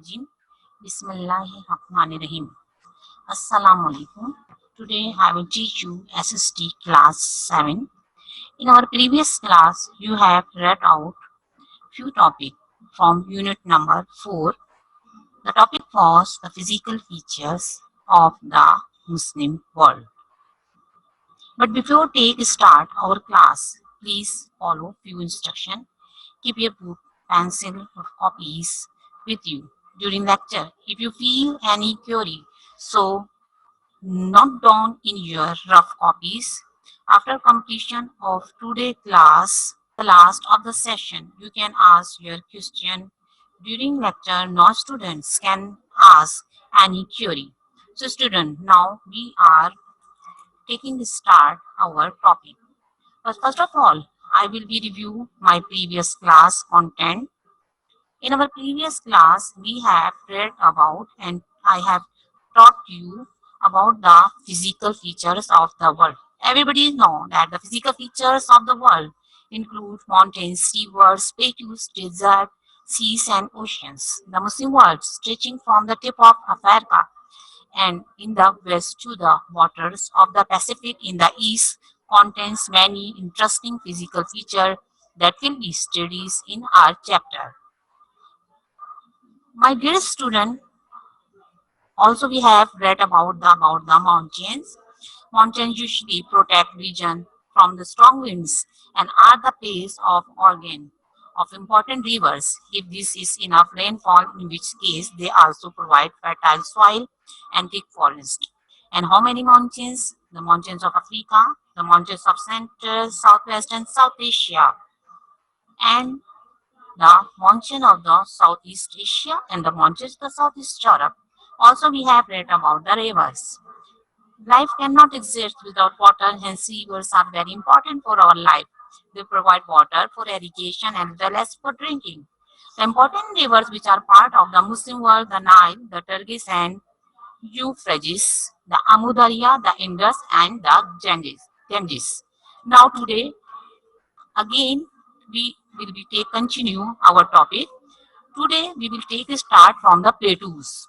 Rajim. Bismillahirrahmanirrahim. Assalamu alaikum. Today I will teach you SST class 7. In our previous class, you have read out few topics from unit number 4. The topic was the physical features of the Muslim world. But before take start our class, please follow few instructions. Keep your book, pencil, or copies with you during lecture. If you feel any query, so note down in your rough copies. After completion of today's class, the last of the session, you can ask your question during lecture. No students can ask any query. So student, now we are taking start our topic. But first of all, I will be review my previous class content. In our previous class, we have read about and I have taught you about the physical features of the world. Everybody know that the physical features of the world include mountains, rivers, plateaus, desert, seas and oceans. The Muslim world stretching from the tip of Africa and in the west to the waters of the Pacific in the east contains many interesting physical features that will be studied in our chapter. My dear student, also we have read about the mountains. Mountains usually protect region from the strong winds and are the place of origin of important rivers if this is enough rainfall, in which case they also provide fertile soil and thick forest. And how many mountains? The mountains of Africa, the mountains of Central, Southwest and South Asia, and the mountain of the Southeast Asia and the mountains of the Southeast Europe. Also, we have read about the rivers. Life cannot exist without water, hence rivers are very important for our life. They provide water for irrigation as well as for drinking. The important rivers which are part of the Muslim world, the Nile, the Tigris and Euphrates, the Amu Darya, the Indus and the Ganges. Now today, again, we will be continue our topic. Today we will take a start from the plateaus.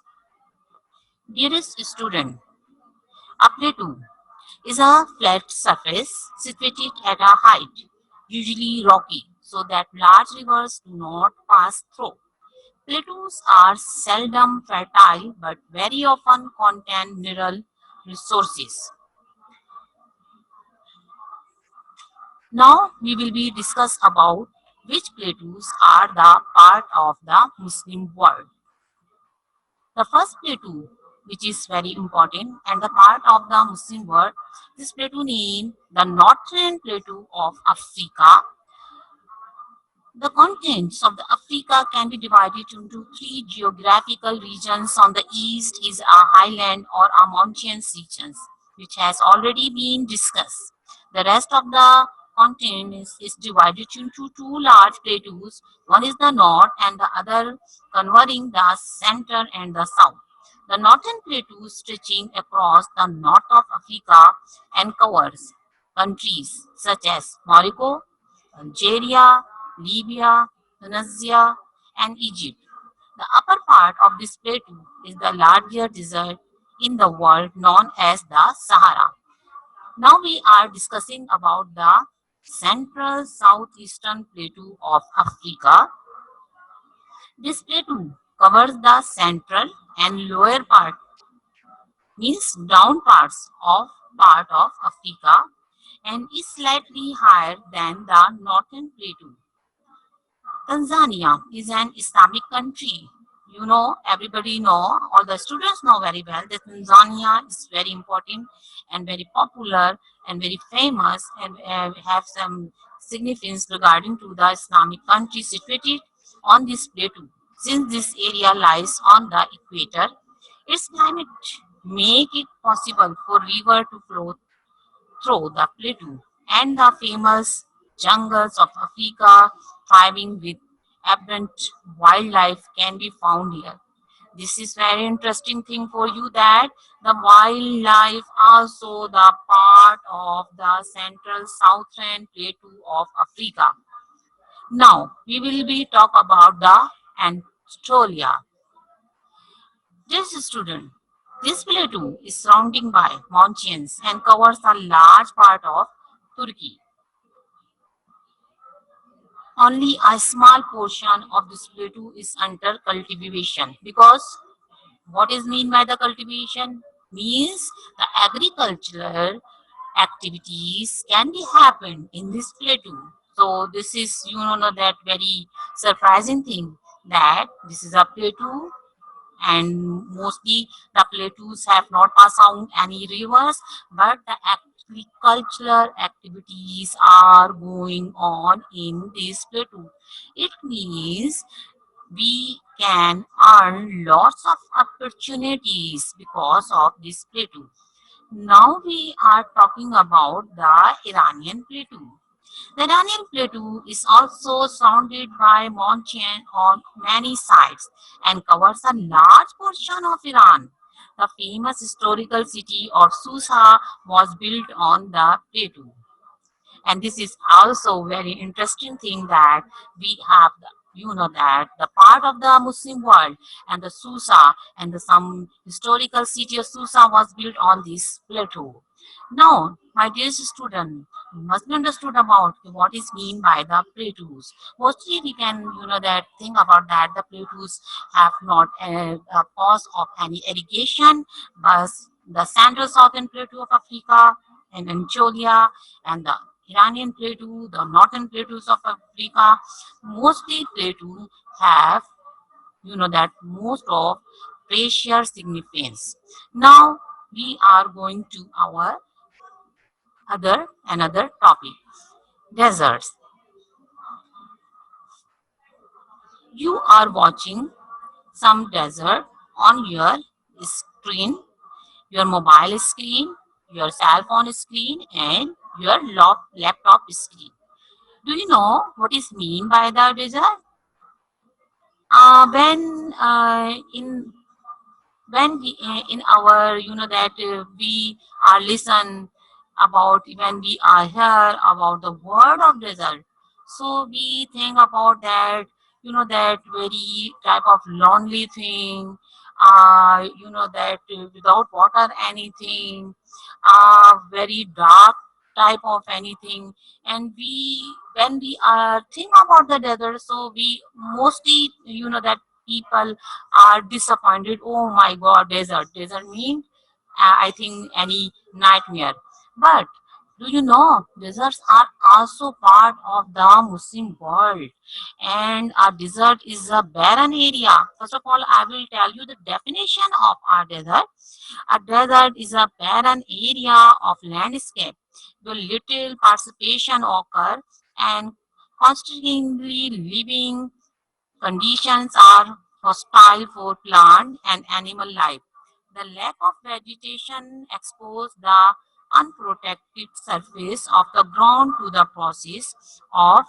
Dearest student, a plateau is a flat surface situated at a height, usually rocky, so that large rivers do not pass through. Plateaus are seldom fertile but very often contain mineral resources. Now we will be discuss about which plateaus are the part of the Muslim world. The first plateau, which is very important and the part of the Muslim world, this plateau named the Northern Plateau of Africa. The contents of the Africa can be divided into three geographical regions. On the east is a highland or a mountainous regions, which has already been discussed. The rest of the continent is divided into two large plateaus. One is the north and the other covering the center and the south. The northern plateau stretching across the north of Africa and covers countries such as Morocco, Algeria, Libya, Tunisia, and Egypt. The upper part of this plateau is the largest desert in the world known as the Sahara. Now we are discussing about the central southeastern plateau of Africa. This plateau covers the central and lower part, means down part of Africa, and is slightly higher than the northern plateau. Tanzania is an Islamic country. You know, everybody know, all the students know very well that Tanzania is very important and very popular and very famous and have some significance regarding to the Islamic country situated on this plateau. Since this area lies on the equator, its climate make it possible for river to flow through the plateau and the famous jungles of Africa thriving with abundant wildlife can be found here. This is very interesting thing for you that the wildlife also the part of the central southern plateau of Africa. Now we will be talk about the Anatolia. Dear student, this plateau is surrounded by mountains and covers a large part of Turkey. Only a small portion of this plateau is under cultivation because what is mean by the cultivation means the agricultural activities can be happen in this plateau. So this is that very surprising thing that this is a plateau and mostly the plateaus have not passed out any rivers, but the agricultural activities are going on in this plateau. It means we can earn lots of opportunities because of this plateau. Now we are talking about the Iranian plateau. The Iranian plateau is also surrounded by mountains on many sides and covers a large portion of Iran. The famous historical city of Susa was built on the plateau. And this is also very interesting thing that we have that the part of the Muslim world and the Susa and the some historical city of Susa was built on this plateau. Now, my dear student, you must be understood about what is mean by the plateaus. Mostly we can that think about that the plateaus have not a cause of any irrigation, but the central southern plateau of Africa and Anatolia and the Iranian plateau, the northern plateaus of Africa, mostly plateau have that most of precious significance. Now we are going to our another topic, deserts. You are watching some desert on your screen, your mobile screen, your cell phone screen, and your laptop screen. Do you know what is mean by the desert? When we in our that we are listen about when we are here about the word of desert, so we think about that that very type of lonely thing, that without water anything, very dark type of anything. And we when we are think about the desert, so we mostly that people are disappointed. Oh my God, desert mean I think any nightmare. But do you know deserts are also part of the Muslim world, and a desert is a barren area. First of all, I will tell you the definition of a desert. A desert is a barren area of landscape where little participation occur and constantly living conditions are hostile for plant and animal life. The lack of vegetation exposes the unprotected surface of the ground to the process of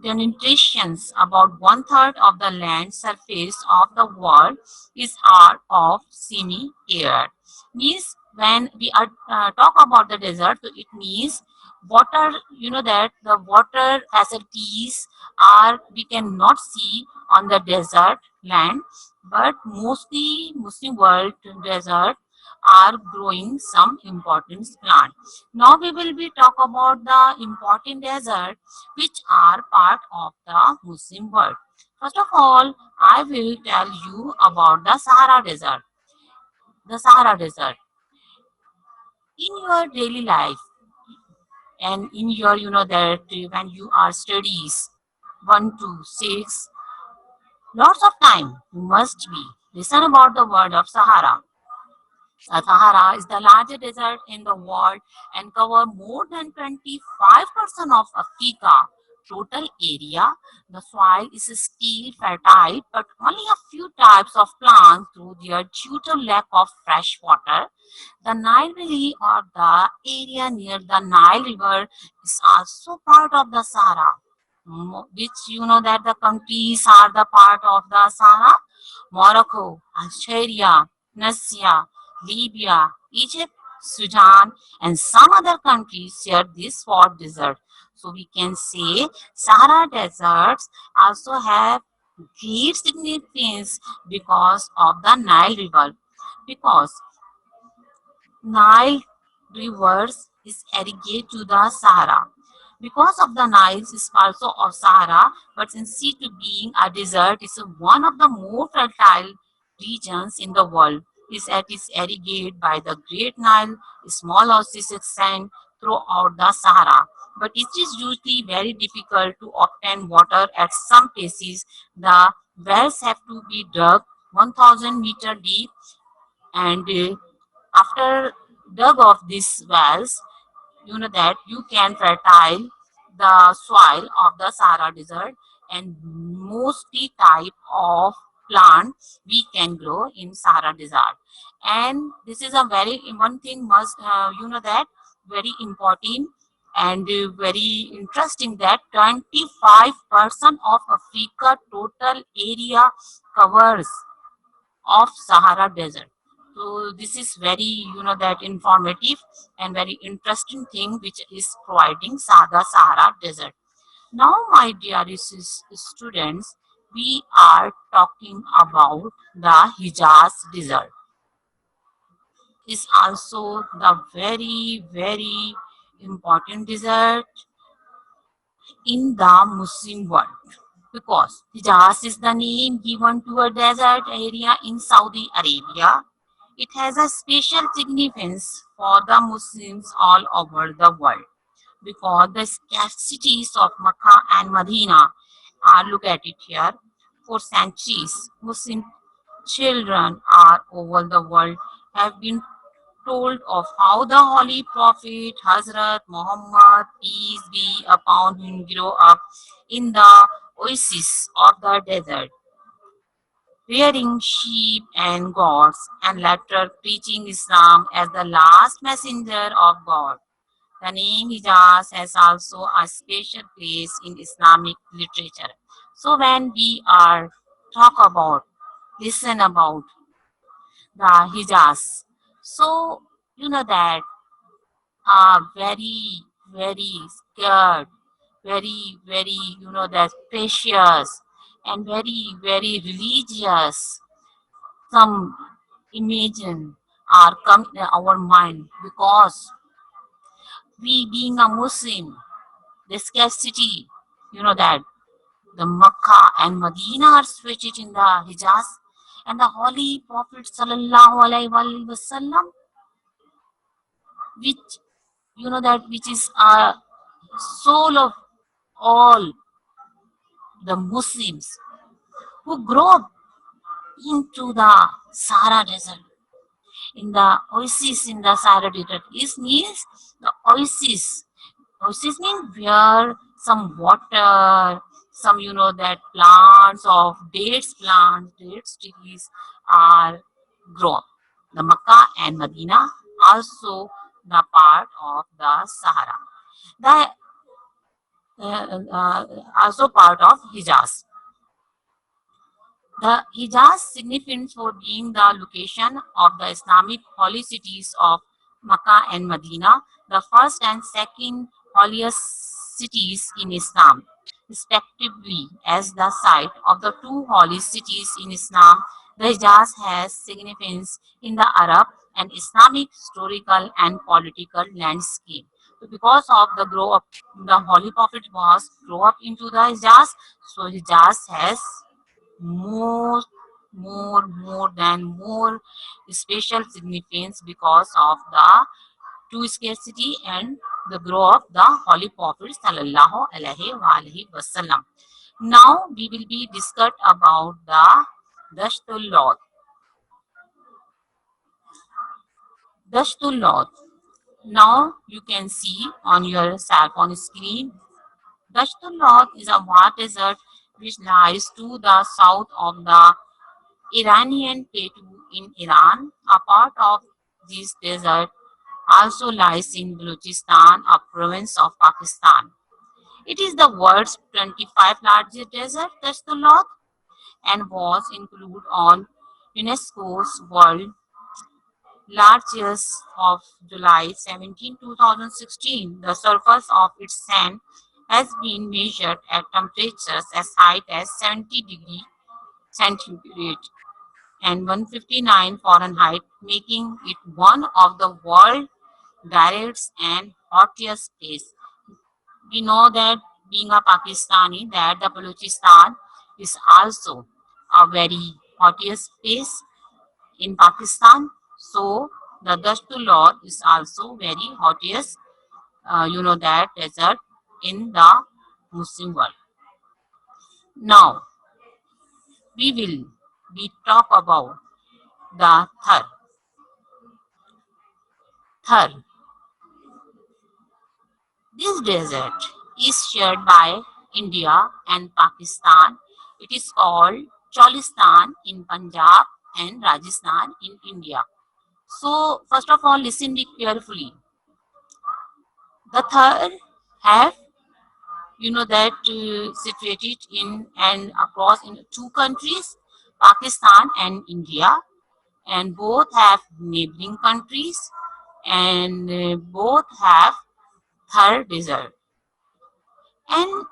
denudation. About one third of the land surface of the world is part of semi-arid. Means when we are talk about the desert, so it means water. That the water facilities are we cannot see on the desert land, but mostly Muslim world desert are growing some important plant. Now we will be talk about the important desert which are part of the Muslim world. First of all, I will tell you about the Sahara Desert. The Sahara Desert. In your daily life and in your, that when you are studies 1 to 6, lots of time you must be listen about the word of Sahara. Sahara is the largest desert in the world and cover more than 25% of Africa total area. The soil is still fertile, but only a few types of plants grow there due to lack of fresh water. The Nile Valley or the area near the Nile River is also part of the Sahara, which that the countries are the part of the Sahara. Morocco, Algeria, Tunisia, Libya, Egypt, Sudan, and some other countries share this hot desert. So we can say Sahara deserts also have great significance because of the Nile River. because Nile rivers is irrigate to the Sahara. Because of the Nile is also of Sahara, but instead to being a desert, it's one of the more fertile regions in the world. Is irrigated by the Great Nile, small oases extend throughout the Sahara. But it is usually very difficult to obtain water at some places. The wells have to be dug 1,000 meter deep and after dug of these wells, you know that you can fertile the soil of the Sahara desert and mostly type of plants we can grow in Sahara desert. And this is a very one thing must you know that very important and very interesting that 25% of Africa total area covers of Sahara Desert. So this is very, that informative and very interesting thing which is providing Sada Sahara Desert. Now, my dearest students, we are talking about the Hijaz Desert. Is also the very, very important desert in the Muslim world because Hijaz is the name given to a desert area in Saudi Arabia. It has a special significance for the Muslims all over the world because the scarcities of Makkah and Medina are look at it here for centuries. Muslim children are over the world have been told of how the Holy Prophet Hazrat Muhammad, peace be upon him, grew up in the oasis of the desert, rearing sheep and goats, and later preaching Islam as the last messenger of God. The name Hijaz has also a special place in Islamic literature. So when we are talk about, listen about the Hijaz, so you know that are very, very scared, very, very, that precious and very, very religious. Some imagine are come in our mind because we being a Muslim, the scarcity, that the Makkah and Medina are situated in the Hijaz and the Holy Prophet Sallallahu Alaihi Wasallam, which that which is a soul of all the Muslims who grow up into the Sahara Desert. In the oasis in the Sahara Desert is means the oasis. Oasis means where some water, some that plants of dates trees are grown. The Makkah and Medina also the part of the Sahara. The also part of Hijaz. The Hijaz significant for being the location of the Islamic holy cities of Makkah and Medina, the first and second holiest cities in Islam, respectively, as the site of the two holy cities in Islam. The Hijaz has significance in the Arab and Islamic historical and political landscape. So because of the grow up, the Holy Prophet was grow up into the Hijaz, so Hijaz has more more special significance because of the two scarcity and the grow of the Holy Prophet Sallallahu Alaihi Wasallam. Now we will be discuss about the Dashtul Lot. Dashtul Lot. Now you can see on your cell phone screen. Dashtul Lot is a vast desert which lies to the south of the Iranian plateau in Iran. A part of this desert also lies in Balochistan, a province of Pakistan. It is the world's 25th largest desert, Dashtulot, and was included on UNESCO's World Largest of July 17, 2016. The surface of its sand has been measured at temperatures as high as 70 degrees centigrade. and 159 Fahrenheit, making it one of the world driest and hottest place. We know that being a Pakistani, that the Balochistan is also a very hottest place in Pakistan. So the Dashtulor is also very hottest, that desert in the Muslim world. Now we will be talk about the Thar. Thar. This desert is shared by India and Pakistan. It is called Cholistan in Punjab and Rajasthan in India. So first of all, listen it carefully. The Thar have that situated in and across in two countries, Pakistan and India, and both have neighboring countries, and both have Thar desert, and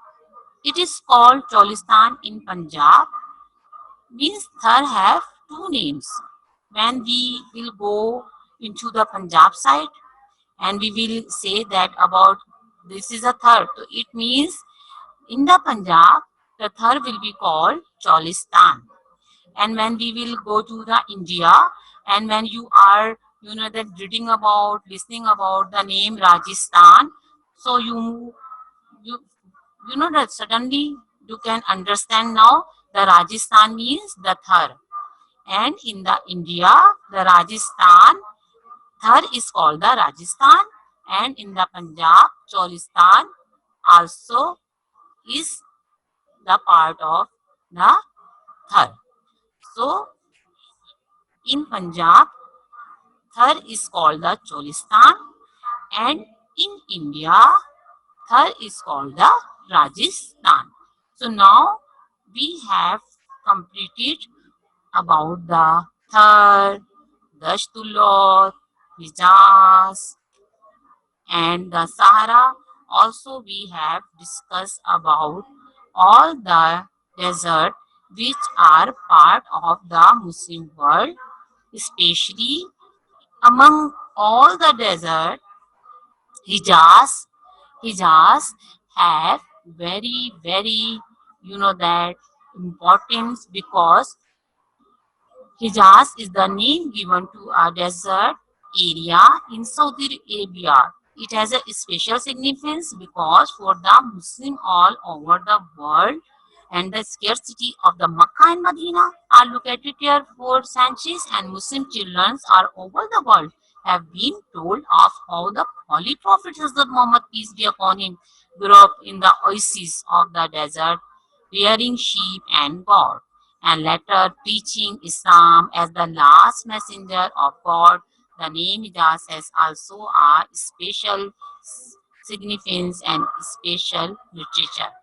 it is called Cholistan in Punjab. Means Thar have two names. When we will go into the Punjab side, and we will say that about this is a Thar, so it means in the Punjab, the Thar will be called Cholistan. And when we will go to the India, and when you are, that reading about, listening about the name Rajasthan, so you, that suddenly you can understand now the Rajasthan means the Thar. And in the India, the Rajasthan, Thar is called the Rajasthan. And in the Punjab, Cholistan also is the part of the Thar. So in Punjab, Thar is called the Cholistan, and in India, Thar is called the Rajasthan. So now we have completed about the Thar, Dashtulot, Hijaz, and the Sahara. Also, we have discussed about all the desert which are part of the Muslim world, especially among all the desert, Hijaz, Hijaz have very that importance because Hijaz is the name given to a desert area in Saudi Arabia. It has a special significance because for the Muslim all over the world and the scarcity of the Makkah and Medina are located here for centuries, and Muslim children are over the world have been told of how the Holy Prophet Hazrat Muhammad, peace be upon him, grew up in the oasis of the desert, rearing sheep and goat, and later preaching Islam as the last messenger of God. The name Hijaz has also a special significance and special literature.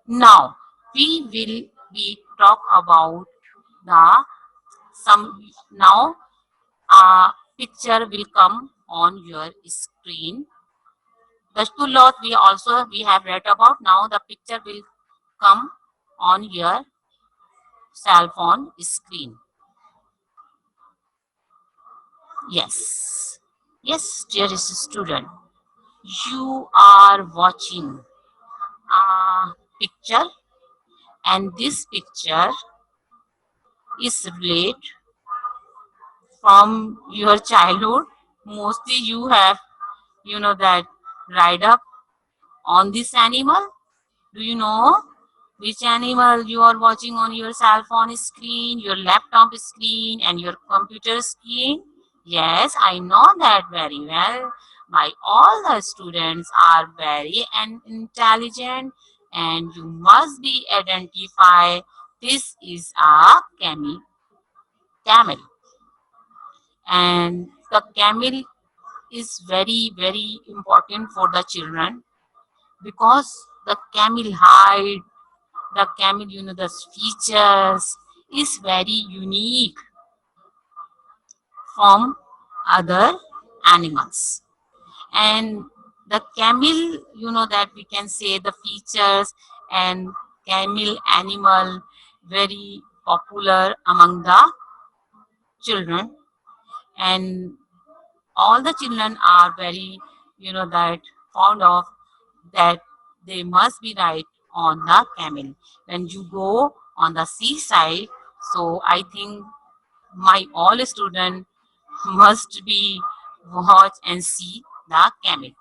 Now we will be talk about the some now a picture will come on your screen. The two lot we have read about. Now the picture will come on your cell phone screen. Yes. Yes, dearest student, you are watching a picture, and this picture is related from your childhood. Mostly you have, that ride up on this animal. Do you know which animal you are watching on your cell phone screen, your laptop screen, and your computer screen? Yes, I know that very well. My all the students are very intelligent, and you must be identify this is a camel, and the camel is very important for the children because the camel height, the camel, the features is very unique from other animals. And the camel, that we can say the features, and camel animal very popular among the children, and all the children are very, that fond of that they must be ride on the camel when you go on the seaside. So I think my all student must be watch and see the camel.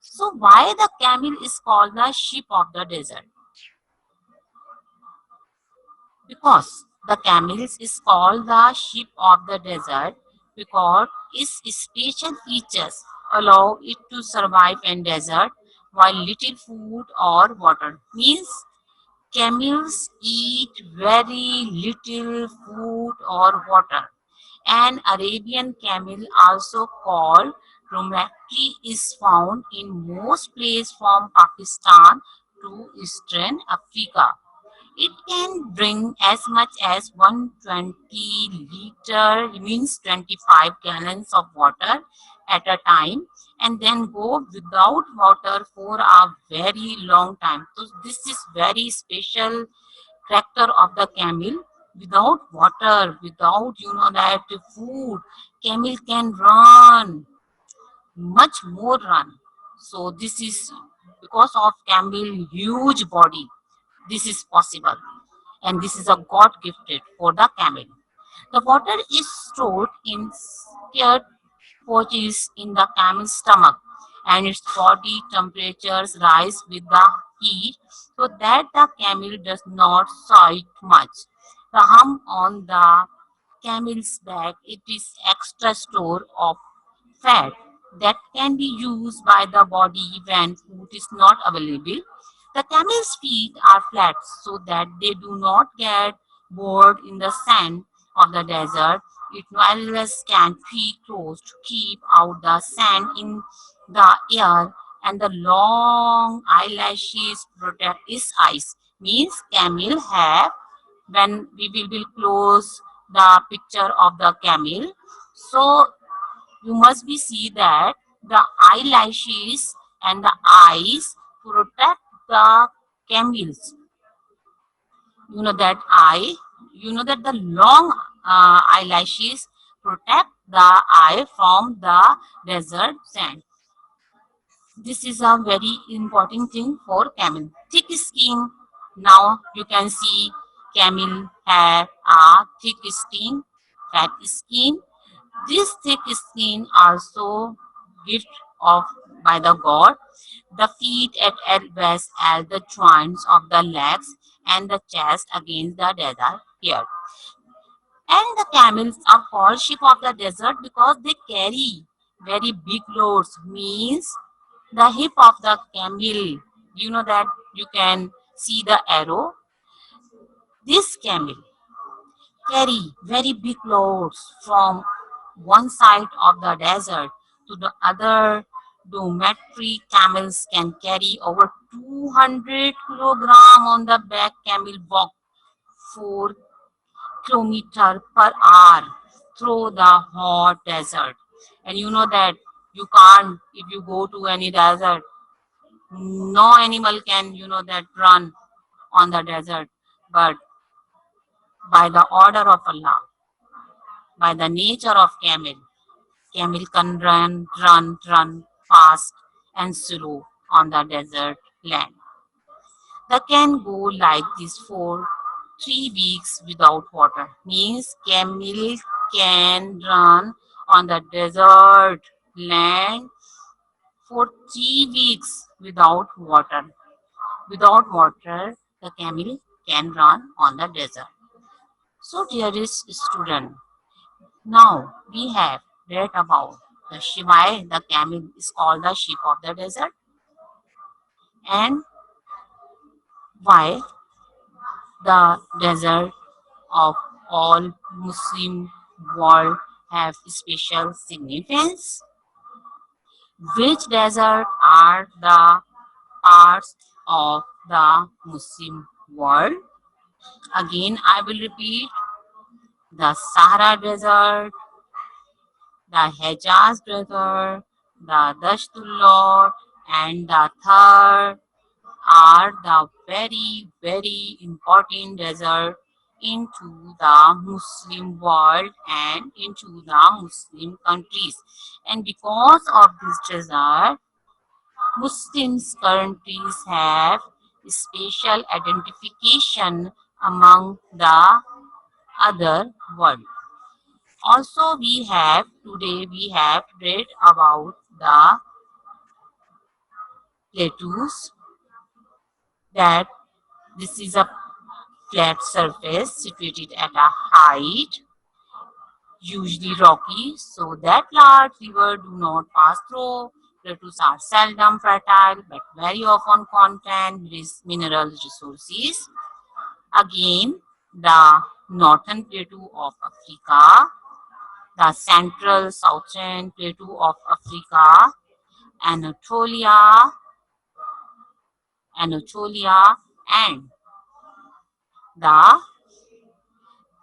So why the camel is called the sheep of the desert? Because the camels is called the sheep of the desert because its special features allow it to survive in desert while little food or water. Means camels eat very little food or water. An Arabian camel, also called dromedary, is found in most places from Pakistan to eastern Africa. It can bring as much as 120 liter, means 25 gallons of water at a time, and then go without water for a very long time. So this is very special character of the camel. Without water, without that food, camel can run much more run. So this is because of camel huge body. This is possible, and this is a God gifted for the camel. The water is stored in scared pouches in the camel's stomach, and its body temperatures rise with the heat so that the camel does not sweat much. The hump on the camel's back, it is extra store of fat that can be used by the body when food is not available. The camel's feet are flat so that they do not get bored in the sand of the desert. Its walrus can feet closed to keep out the sand in the air, and the long eyelashes protect its eyes. Means camel have, when we will close the picture of the camel, so you must be see that the eyelashes and the eyes protect the camels. That eye, that the long eyelashes protect the eye from the desert sand. This is a very important thing for camel. Thick skin. Now you can see camel have a thick skin, fat skin. This thick skin also gift of by the god. The feet at best as the joints of the legs and the chest against the desert here. And the camels are called sheep of the desert because they carry very big loads. Means the hip of the camel, that you can see the arrow. This camel carry very big loads from one side of the desert to the other. Dormitory camels can carry over 200 kilogram on the back. Camel walk 4 kilometers per hour through the hot desert. And you know that you can't, if you go to any desert, no animal can, that run on the desert. But by the order of Allah, by the nature of camel, camel can run fast and slow on the desert land. They can go like this for 3 weeks without water. Means camel can run on the desert land for 3 weeks without water. Without water, the camel can run on the desert. So, dearest student, now we have read about the why the camel is called the sheep of the desert, and why the desert of all Muslim world have special significance. Which desert are the parts of the Muslim world? Again, I will repeat: the Sahara Desert, the Hejaz Desert, the Dashtullah, and the third are the very, very important desert into the Muslim world and into the Muslim countries. And because of this desert, Muslim countries have special identification among the other world. Also, we have read about the plateaus, that this is a flat surface situated at a height, usually rocky, so that large river do not pass through. Plateaus are seldom fertile but very often contain mineral resources. Again, the northern plateau of Africa, the central southern plateau of Africa, Anatolia, and the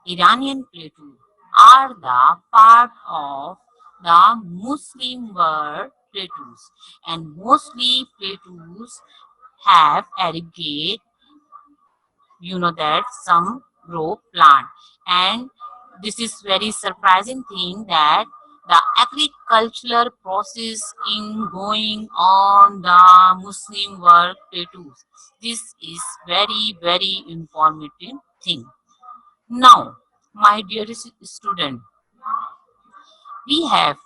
Iranian plateau are the part of the Muslim world plateaus, and mostly plateaus have irrigate, that some grow plant, and this is very surprising thing that the agricultural process in going on the Muslim world plateaus. This is very informative thing. Now, my dearest student, we have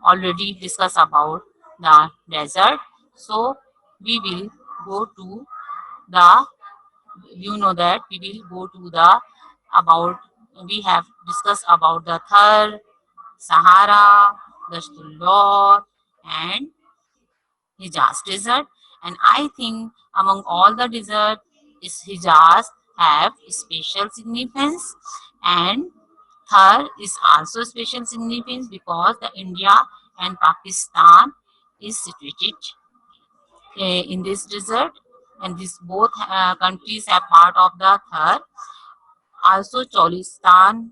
already discussed about the desert, so we will go to the, that we will go to the about, we have discussed about the Thar, Sahara, Dashtullah, and Hijaz desert. And I think among all the desert is Hijaz have special significance, and Thar is also special significance because the India and Pakistan is situated in this desert, and these both countries are part of the Thar. Also, Cholistan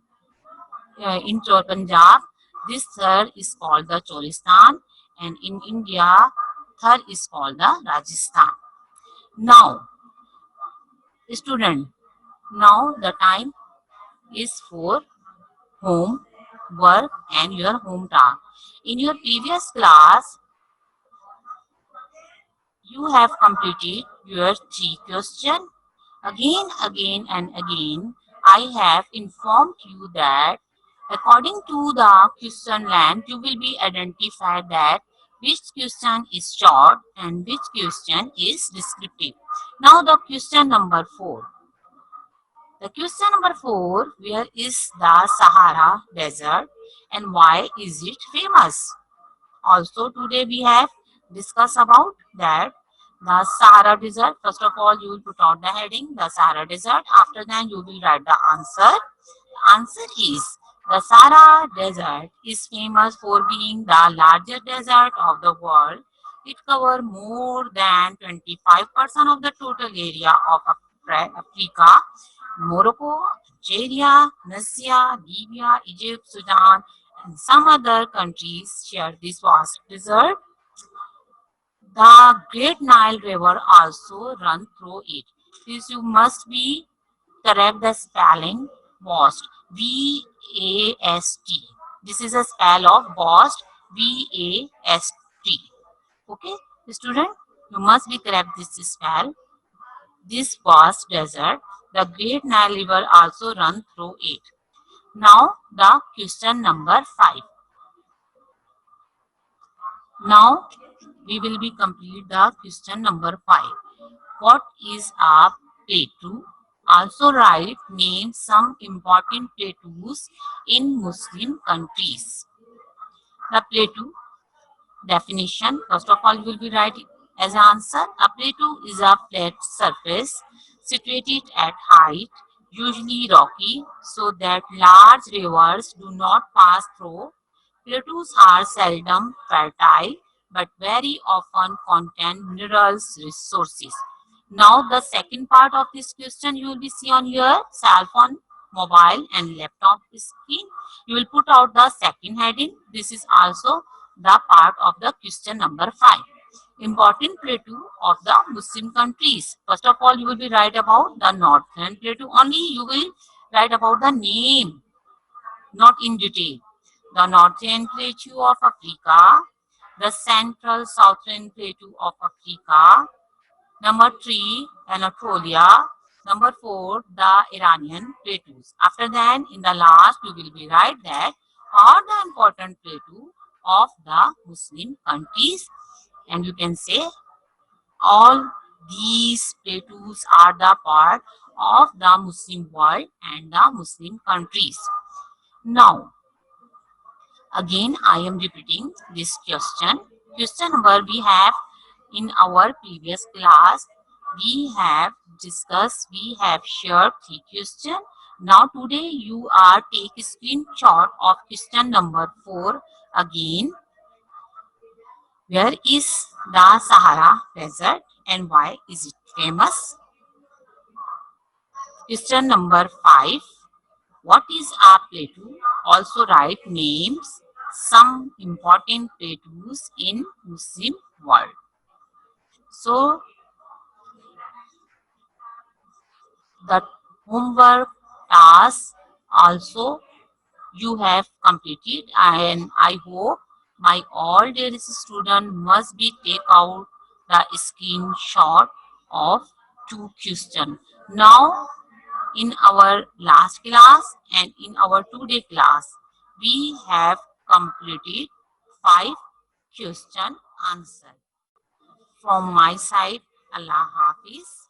in Punjab, this Thar is called the Cholistan, and in India, Thar is called the Rajasthan. Now, student, now the time is for home, work, and your hometown. In your previous class, you have completed your 3 questions. Again and again, I have informed you that according to the question length, you will be identified that which question is short and which question is descriptive. Now the question number 4. The question number 4, where is the Sahara Desert and why is it famous? Also today we have discussed about that the Sahara Desert. First of all, you will put out the heading, the Sahara Desert. After that, you will write the answer. The answer is, the Sahara Desert is famous for being the largest desert of the world. It covers more than 25% of the total area of Africa. Morocco, Algeria, Tunisia, Libya, Egypt, Sudan, and some other countries share this vast desert. The Great Nile River also runs through it. This you must be correct the spelling vast, V-A-S-T. This is a spell of vast, V-A-S-T. Okay, student, you must be correct this spell. This vast desert, the Great Nile River also runs through it. Now the question number 5. Now we will be complete the question number 5. What is a plateau? Also write name some important plateaus in Muslim countries. The plateau definition, first of all, you will be writing as answer. A plateau is a flat surface situated at height, usually rocky, so that large rivers do not pass through. Plateaus are seldom fertile but very often contain minerals resources. Now the second part of this question you will be see on your cell phone, mobile and laptop screen. You will put out the second heading. This is also the part of the question number 5. Important plateau of the Muslim countries. First of all, you will be write about the northern plateau. Only you will write about the name, not in detail. The northern plateau of Africa, the central southern plateau of Africa. Number three, Anatolia. Number four, the Iranian plateaus. After that, in the last, you will be write that are the important plateau of the Muslim countries, and you can say all these plateaus are the part of the Muslim world and the Muslim countries. Now, again, I am repeating this question. Question number we have in our previous class, we have discussed, we have shared three questions. Now today you are take a screenshot of question number 4 again. Where is the Sahara Desert and why is it famous? Question number 5. What is a plateau? Also write names some important plateaus in Muslim world. So the homework task also you have completed, and I hope my all dear student must be take out the screenshot of two questions. Now in our last class and in our today class, we have completed 5 question answer. From my side, Allah Hafiz.